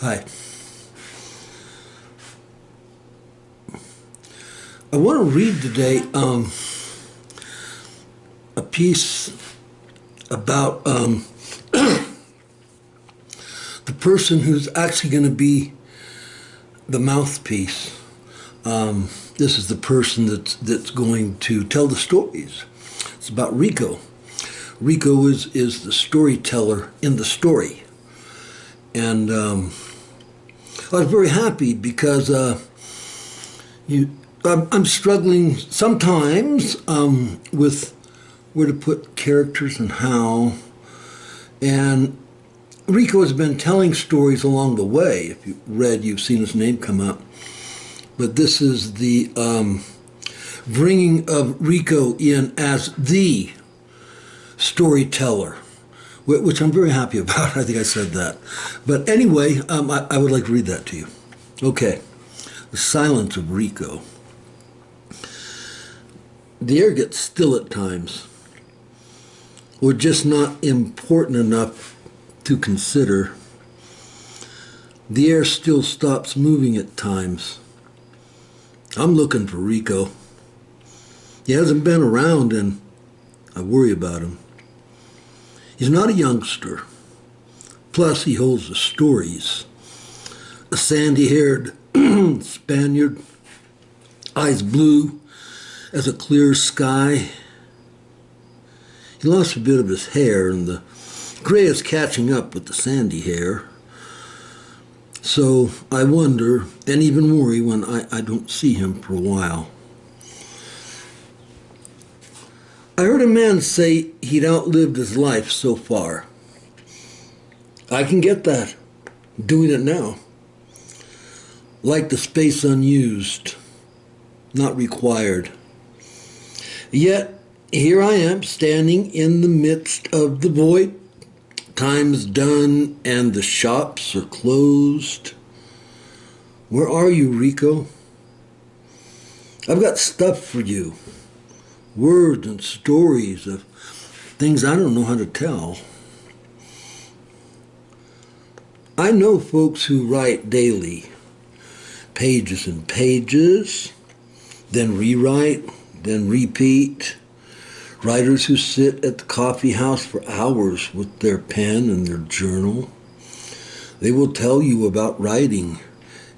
Hi. I want to read today a piece about the person who's actually going to be the mouthpiece. This is the person that's going to tell the stories. It's about Rico. Rico is the storyteller in the story. And I was very happy because I'm struggling sometimes with where to put characters and how. And Rico has been telling stories along the way. If you've read, you've seen his name come up. But this is the bringing of Rico in as the storyteller, which I'm very happy about. I think I said that. But anyway, I would like to read that to you. Okay. The silence of Rico. The air gets still at times, or just not important enough to consider. The air still stops moving at times. I'm looking for Rico. He hasn't been around and I worry about him. He's not a youngster. Plus, he holds the stories. A sandy-haired Spaniard, eyes blue as a clear sky. He lost a bit of his hair, and the gray is catching up with the sandy hair. So I wonder, and even worry, when I don't see him for a while. I heard a man say he'd outlived his life so far. I can get that, doing it now. Like the space unused, not required. Yet, here I am, standing in the midst of the void. Time's done and the shops are closed. Where are you, Rico? I've got stuff for you. Words and stories of things I don't know how to tell. I know folks who write daily, pages and pages, then rewrite, then repeat. Writers who sit at the coffee house for hours with their pen and their journal. They will tell you about writing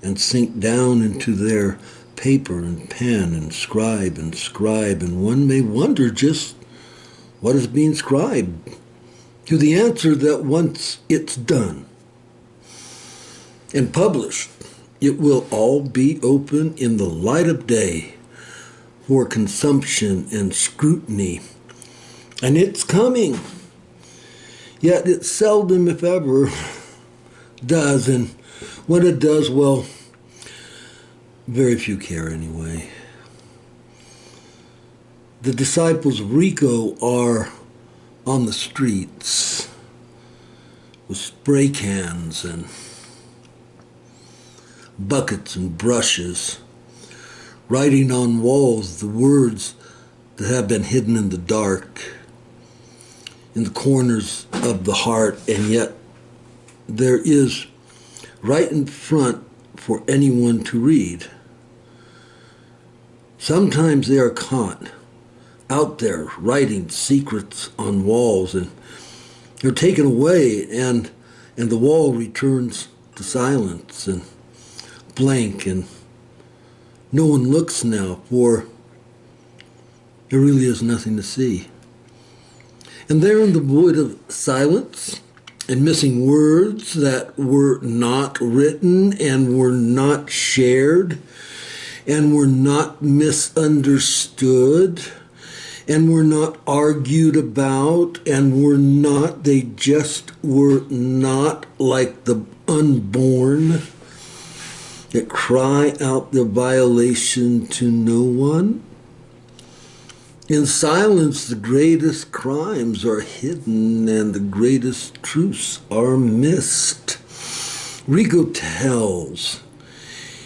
and sink down into their paper and pen and scribe, and one may wonder just what is being scribed, to the answer that once it's done and published, it will all be open in the light of day for consumption and scrutiny. And it's coming. Yet it seldom, if ever, does. And when it does, well, very few care anyway. The disciples of Rico are on the streets with spray cans and buckets and brushes, writing on walls the words that have been hidden in the dark, in the corners of the heart, and yet there is right in front for anyone to read. Sometimes they are caught out there writing secrets on walls, and they're taken away, and the wall returns to silence and blank, and no one looks now, for there really is nothing to see. And there in the void of silence and missing words that were not written and were not shared and were not misunderstood and were not argued about and they just were not, like the unborn that cry out their violation to no one. In silence, the greatest crimes are hidden and the greatest truths are missed. Rico tells.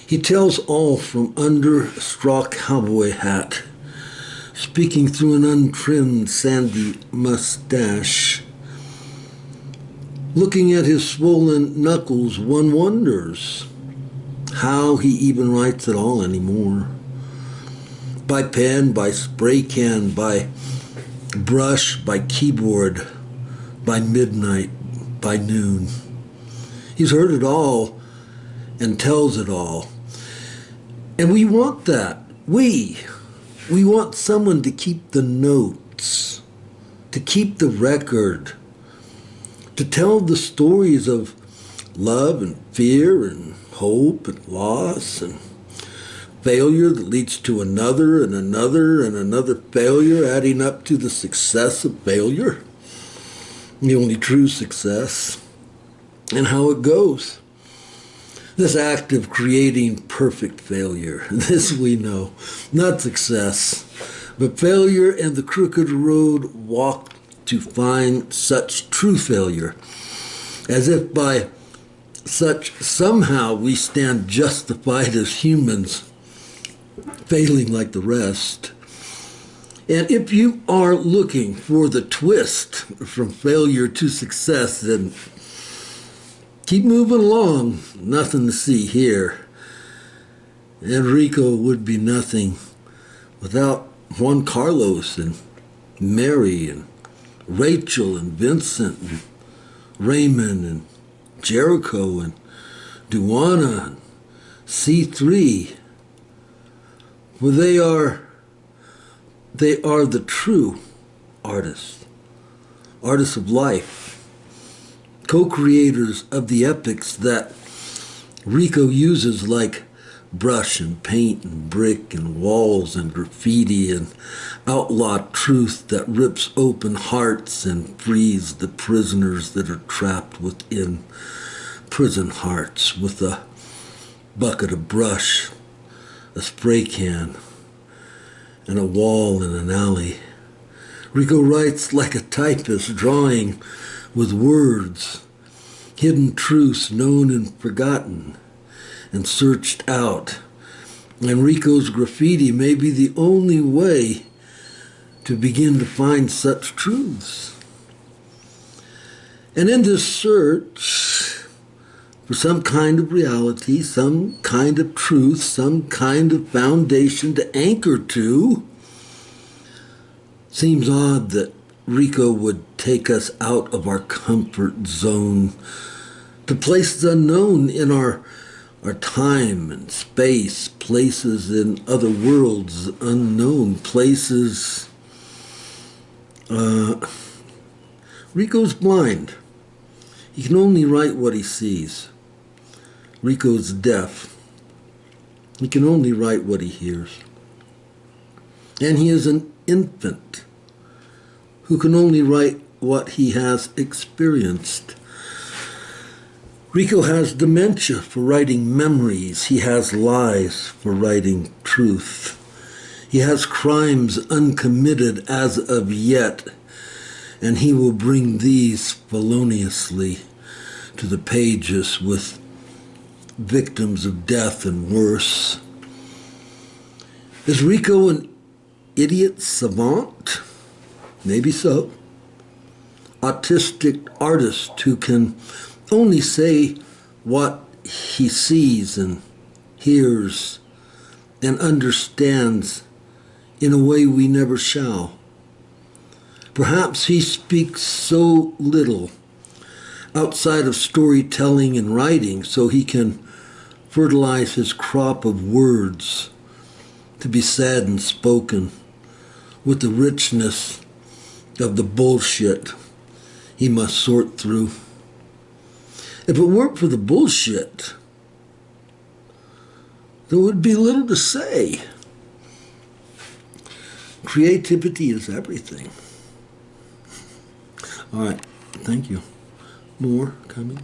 He tells all from under a straw cowboy hat, speaking through an untrimmed sandy mustache. Looking at his swollen knuckles, one wonders how he even writes at all anymore. By pen, by spray can, by brush, by keyboard, by midnight, by noon. He's heard it all and tells it all. And we want that. We want someone to keep the notes, to keep the record, to tell the stories of love and fear and hope and loss and failure that leads to another and another and another failure, adding up to the success of failure, the only true success, and how it goes. This act of creating perfect failure, this we know, not success, but failure and the crooked road walked to find such true failure, as if by such somehow we stand justified as humans, failing like the rest. And if you are looking for the twist from failure to success, then keep moving along. Nothing to see here. And Rico would be nothing without Juan Carlos and Mary and Rachel and Vincent and Raymond and Jericho and Duana and C3. For they are the true artists of life, co-creators of the epics that Rico uses like brush and paint and brick and walls and graffiti and outlaw truth that rips open hearts and frees the prisoners that are trapped within prison hearts with a bucket of brush, a spray can, and a wall in an alley. Rico writes like a typist, drawing with words, hidden truths known and forgotten and searched out. And Rico's graffiti may be the only way to begin to find such truths. And in this search for some kind of reality, some kind of truth, some kind of foundation to anchor to, seems odd that Rico would take us out of our comfort zone to places unknown in our time and space, places in other worlds unknown, places. Rico's blind. He can only write what he sees. Rico's deaf. He can only write what he hears. And he is an infant who can only write what he has experienced. Rico has dementia for writing memories. He has lies for writing truth. He has crimes uncommitted as of yet, and he will bring these feloniously to the pages with victims of death and worse. Is Rico an idiot savant? Maybe so. Autistic artist who can only say what he sees and hears and understands in a way we never shall. Perhaps he speaks so little outside of storytelling and writing so he can fertilize his crop of words to be said and spoken with the richness of the bullshit he must sort through. If it weren't for the bullshit, there would be little to say. Creativity is everything. All right, thank you. More coming.